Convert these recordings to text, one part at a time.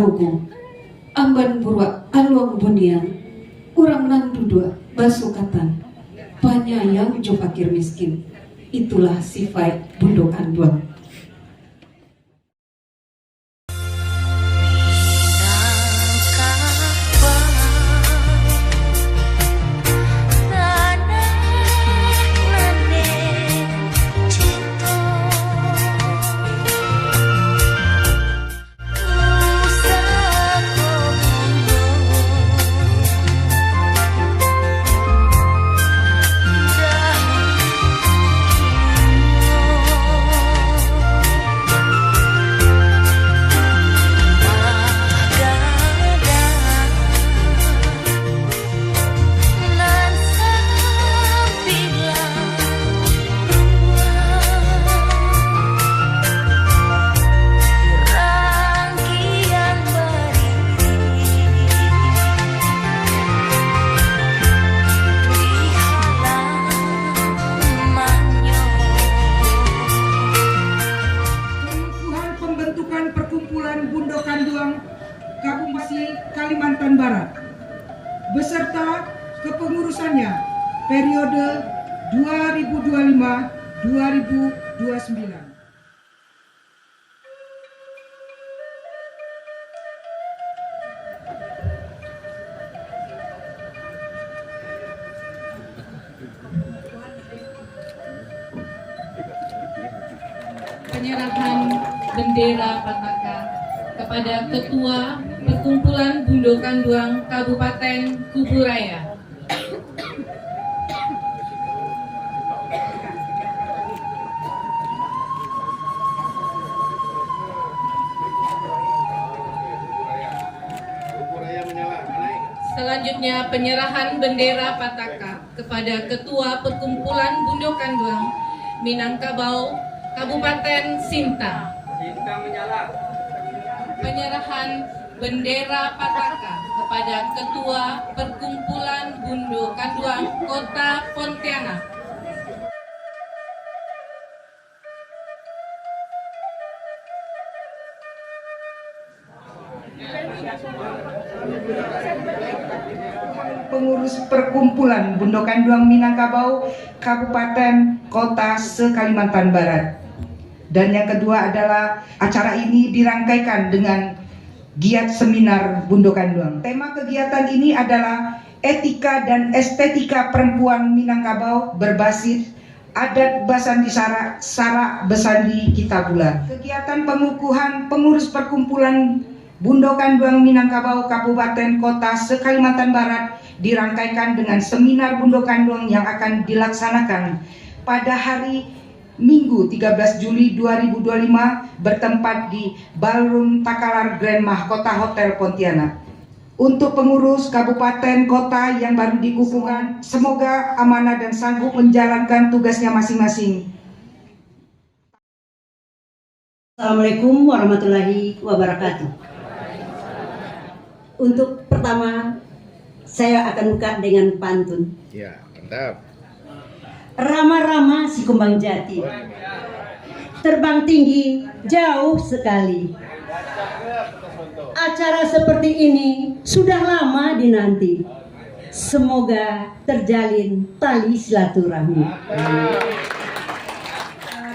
sarugu amban burwa aluang bunian urang nan dudua basukatan panyayang jo fakir miskin. Itulah sifat bundokan duang. Provinsi Kalimantan Barat beserta kepengurusannya periode 2025-2029. Penyerahan bendera Pataka kepada Ketua Perkumpulan Bundokan Duang Kabupaten Kuburaya. Selanjutnya penyerahan bendera Pataka kepada Ketua Perkumpulan Bundokan Duang Minangkabau Kabupaten Sintang. Sintang menyala. Penyerahan bendera Pataka kepada Ketua Perkumpulan Bundokan Duang Kota Pontianak. Pengurus Perkumpulan Bundokan Duang Minangkabau Kabupaten Kota se-Kalimantan Barat. Dan yang kedua adalah acara ini dirangkaikan dengan giat seminar Bundokan Duang. Tema kegiatan ini adalah etika dan estetika perempuan Minangkabau berbasis adat Basandi Sara Besandi Kitabula. Kegiatan pengukuhan pengurus Perkumpulan Bundokan Duang Minangkabau Kabupaten Kota se-Kalimantan Barat dirangkaikan dengan seminar Bundokan Duang yang akan dilaksanakan pada hari Minggu 13 Juli 2025 bertempat di Ballroom Takalar Grand Mahkota Hotel Pontianak. Untuk pengurus kabupaten kota yang baru dikukuhkan, semoga amanah dan sanggup menjalankan tugasnya masing-masing. Assalamualaikum warahmatullahi wabarakatuh. Untuk pertama, saya akan buka dengan pantun. Ya, mantap. Rama-rama si kumbang jati, terbang tinggi jauh sekali. Acara seperti ini sudah lama dinanti. Semoga terjalin tali silaturahmi.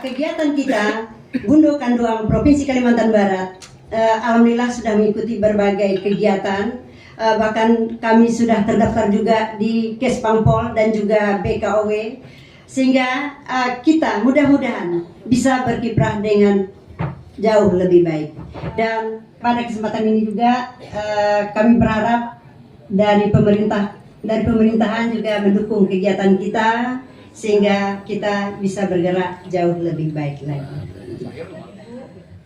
Kegiatan kita Bundokan Duang Provinsi Kalimantan Barat, alhamdulillah sudah mengikuti berbagai kegiatan. Bahkan kami sudah terdaftar juga di Kespampol dan juga BKOW, sehingga kita mudah-mudahan bisa berkiprah dengan jauh lebih baik. Dan pada kesempatan ini juga kami berharap dari pemerintahan juga mendukung kegiatan kita sehingga kita bisa bergerak jauh lebih baik lagi.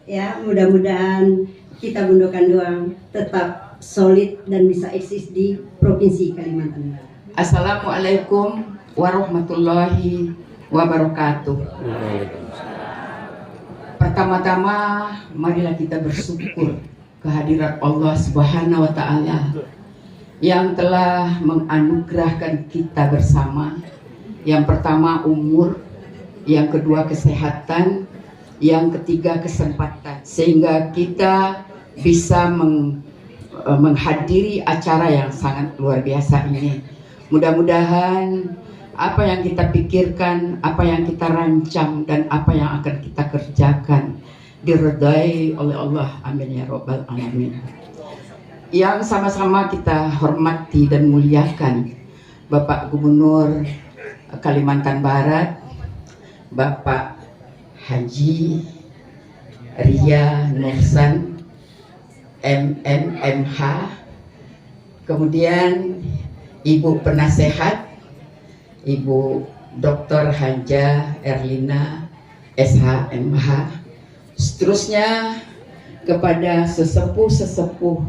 Ya, mudah-mudahan kita Bundokan Duang tetap solid dan bisa eksis di Provinsi Kalimantan Barat. Assalamualaikum warahmatullahi wabarakatuh. Pertama-tama marilah kita bersyukur kehadirat Allah Subhanahu wa Ta'ala yang telah menganugerahkan kita bersama. Yang pertama umur, yang kedua kesehatan, yang ketiga kesempatan, sehingga kita bisa menghadiri acara yang sangat luar biasa ini. Mudah-mudahan apa yang kita pikirkan, apa yang kita rancang, dan apa yang akan kita kerjakan diridai oleh Allah. Amin ya Rabbal Alamin. Yang sama-sama kita hormati dan muliakan Bapak Gubernur Kalimantan Barat, Bapak Haji Ria Nursan MMMH, kemudian Ibu Penasehat Ibu Dr. Hanja Erlina SHMH, seterusnya kepada sesepuh-sesepuh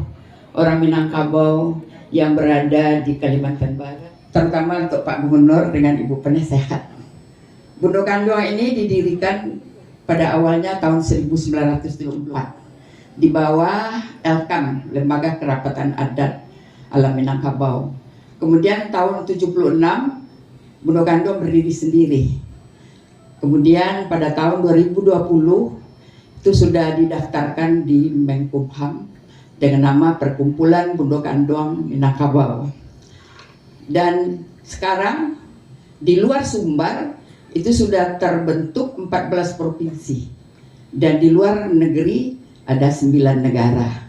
orang Minangkabau yang berada di Kalimantan Barat, terutama untuk Pak Gubernur dengan Ibu Penasehat. Bundo Kanduang ini didirikan pada awalnya tahun 1924 di bawah Elkam, Lembaga Kerapatan Adat Alam Minangkabau. Kemudian tahun 76 Bundo Kanduang berdiri sendiri. Kemudian pada tahun 2020 itu sudah didaftarkan di Menkumham dengan nama Perkumpulan Bundo Kanduang Minangkabau. Dan sekarang di luar Sumbar itu sudah terbentuk 14 provinsi, dan di luar negeri ada 9 negara.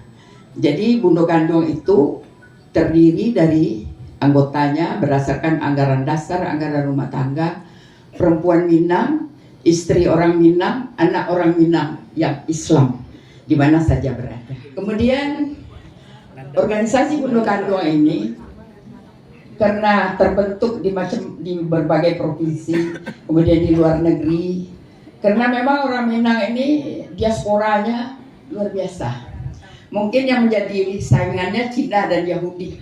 Jadi Bundo Kanduang itu terdiri dari anggotanya berdasarkan anggaran dasar, anggaran rumah tangga, perempuan Minang, istri orang Minang, anak orang Minang yang Islam di mana saja berada. Kemudian organisasi Bundo Kanduang ini karena terbentuk di berbagai provinsi, kemudian di luar negeri, karena memang orang Minang ini diasporanya luar biasa. Mungkin yang menjadi saingannya Cina dan Yahudi.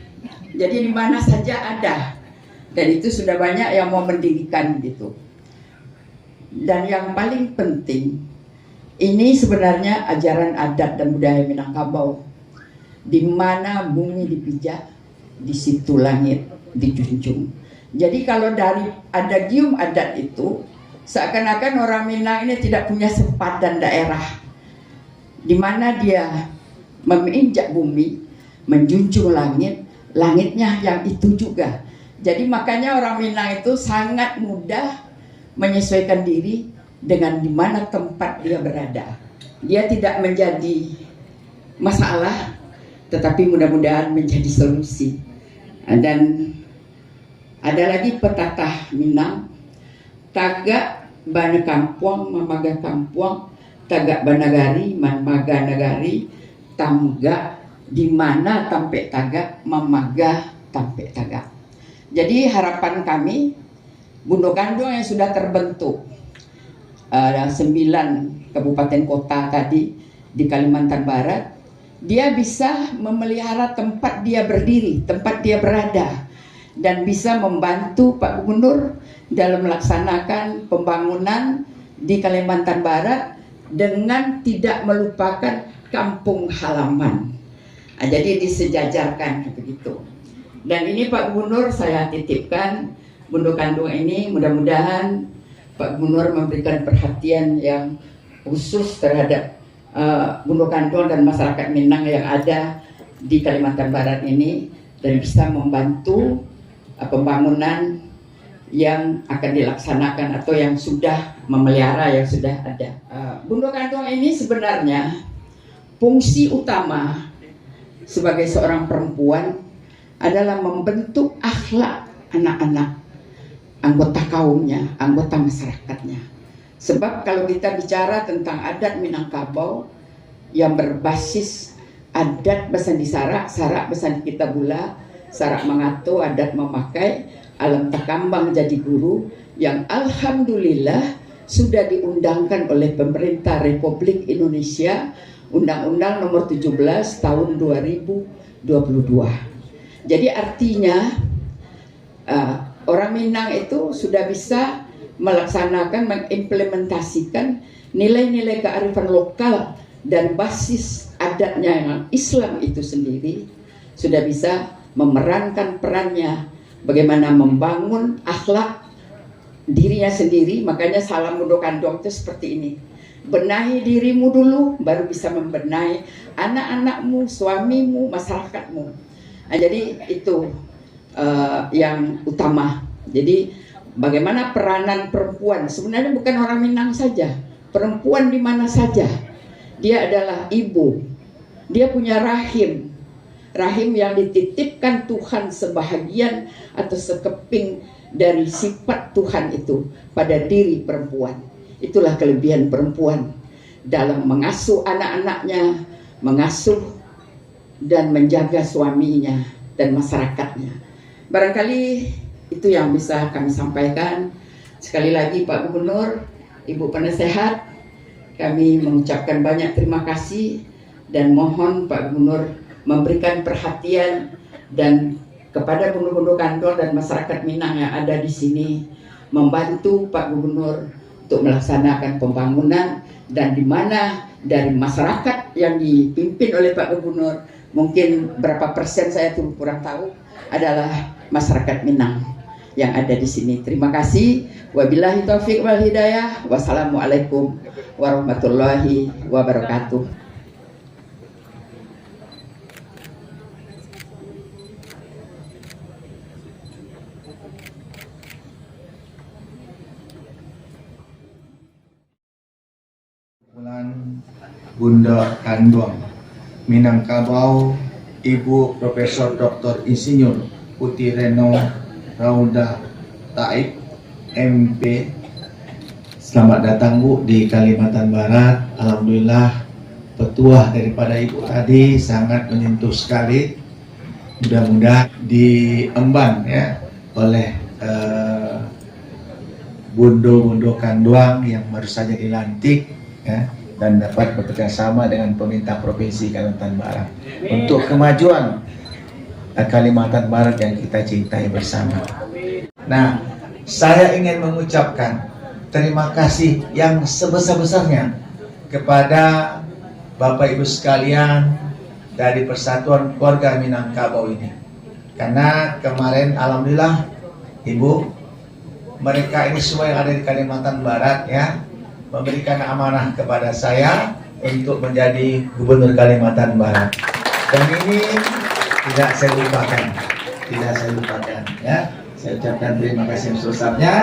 Jadi di mana saja ada, dan itu sudah banyak yang mau mendirikan gitu. Dan yang paling penting, ini sebenarnya ajaran adat dan budaya Minangkabau. Di mana bumi dipijak, di situ langit dijunjung. Jadi kalau dari adagium adat itu, seakan-akan orang Minang ini tidak punya sempadan daerah, di mana dia menginjak bumi, menjunjung langit, langitnya yang itu juga. Jadi makanya orang Minang itu sangat mudah menyesuaikan diri dengan di mana tempat dia berada. Dia tidak menjadi masalah, tetapi mudah-mudahan menjadi solusi. Dan ada lagi petatah Minang, tagak bana kampuang, mamaga kampuang, tagak banagari, mamaga nagari, tamga di mana tampe tagak, mamaga tampe tagak. Jadi harapan kami, Bundo Kanduang yang sudah terbentuk 9 kabupaten kota tadi di Kalimantan Barat, dia bisa memelihara tempat dia berdiri, tempat dia berada, dan bisa membantu Pak Gubernur dalam melaksanakan pembangunan di Kalimantan Barat dengan tidak melupakan kampung halaman. Nah, jadi disejajarkan begitu. Dan ini Pak Gubernur saya titipkan Bundo Kanduang ini, mudah-mudahan Pak Gubernur memberikan perhatian yang khusus terhadap Bundo Kanduang dan masyarakat Minang yang ada di Kalimantan Barat ini, dan bisa membantu pembangunan yang akan dilaksanakan atau yang sudah memelihara, yang sudah ada. Bundo Kanduang ini sebenarnya fungsi utama sebagai seorang perempuan adalah membentuk akhlak anak-anak, anggota kaumnya, anggota masyarakatnya. Sebab kalau kita bicara tentang adat Minangkabau yang berbasis adat Besandi Sarak, Sarak Besandi Kitabula, Sarak Mangato, adat memakai, alam takambang jadi guru, yang alhamdulillah sudah diundangkan oleh pemerintah Republik Indonesia, Undang-Undang Nomor 17 Tahun 2022. Jadi artinya orang Minang itu sudah bisa melaksanakan, mengimplementasikan nilai-nilai kearifan lokal dan basis adatnya yang Islam itu sendiri, sudah bisa memerankan perannya bagaimana membangun akhlak dirinya sendiri. Makanya salam Bundo Kanduang itu seperti ini. Benahi dirimu dulu, baru bisa membenahi anak-anakmu, suamimu, masyarakatmu. Nah, jadi itu yang utama. Jadi bagaimana peranan perempuan, sebenarnya bukan orang Minang saja, perempuan di mana saja. Dia adalah ibu, dia punya rahim yang dititipkan Tuhan sebahagian atau sekeping dari sifat Tuhan itu pada diri perempuan. Itulah kelebihan perempuan dalam mengasuh anak-anaknya, mengasuh dan menjaga suaminya dan masyarakatnya. Barangkali itu yang bisa kami sampaikan. Sekali lagi Pak Gubernur, Ibu Penasehat, kami mengucapkan banyak terima kasih dan mohon Pak Gubernur memberikan perhatian dan kepada Bundu-Bundu Kantor dan masyarakat Minang yang ada di sini, membantu Pak Gubernur untuk melaksanakan pembangunan, dan di mana dari masyarakat yang dipimpin oleh Pak Gubernur, mungkin berapa persen saya tuh kurang tahu, adalah masyarakat Minang yang ada di sini. Terima kasih. Wabillahi taufiq wal hidayah. Wassalamualaikum warahmatullahi wabarakatuh. Bunda Kanduang Minangkabau, Ibu Profesor Dr. Insinyur Putih Reno Rauda Taib, MP. Selamat datang Bu di Kalimantan Barat. Alhamdulillah petuah daripada Ibu tadi sangat menyentuh sekali. Mudah-mudahan diemban ya oleh Bundo Kanduang yang baru saja dilantik ya, dan dapat bekerja sama dengan pemerintah Provinsi Kalimantan Barat untuk kemajuan Kalimantan Barat yang kita cintai bersama. Nah, saya ingin mengucapkan terima kasih yang sebesar-besarnya kepada Bapak Ibu sekalian dari Persatuan Keluarga Minangkabau ini, karena kemarin alhamdulillah Ibu, mereka ini semua yang ada di Kalimantan Barat ya, memberikan amanah kepada saya untuk menjadi Gubernur Kalimantan Barat, dan ini tidak saya lupakan ya. Saya ucapkan terima kasih yang sebesarnya.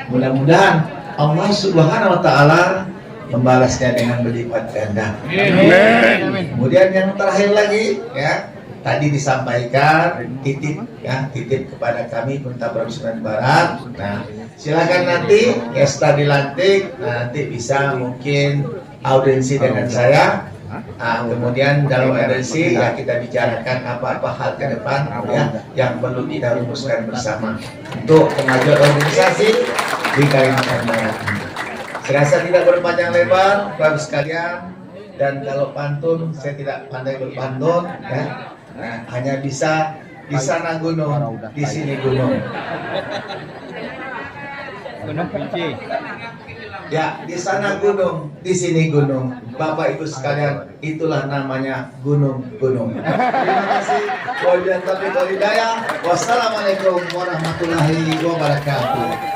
Mudah-mudahan Allah Subhanahu wa Ta'ala membalasnya dengan berlipat ganda. Amin. Kemudian yang terakhir lagi ya, tadi disampaikan titip kepada kami pemerintah Provinsi Kalimantan Barat. Nah, silakan nanti ya setelah dilantik nanti bisa mungkin audiensi dengan saya. Nah, kemudian dalam audiensi ya kita bicarakan apa-apa hal ke depan ya yang perlu kita rumuskan bersama untuk kemajuan organisasi di Kalimantan Barat. Saya rasa tidak berpanjang lebar Bapak sekalian, dan kalau pantun saya tidak pandai berpantun ya. Nah, hanya bisa di sana gunung, di sini gunung. Gunung Pinci. Ya, di sana gunung, di sini gunung. Bapak Ibu sekalian, itulah namanya gunung-gunung. Terima kasih. Wabillahi taufiq wal hidayah. Wassalamualaikum warahmatullahi wabarakatuh.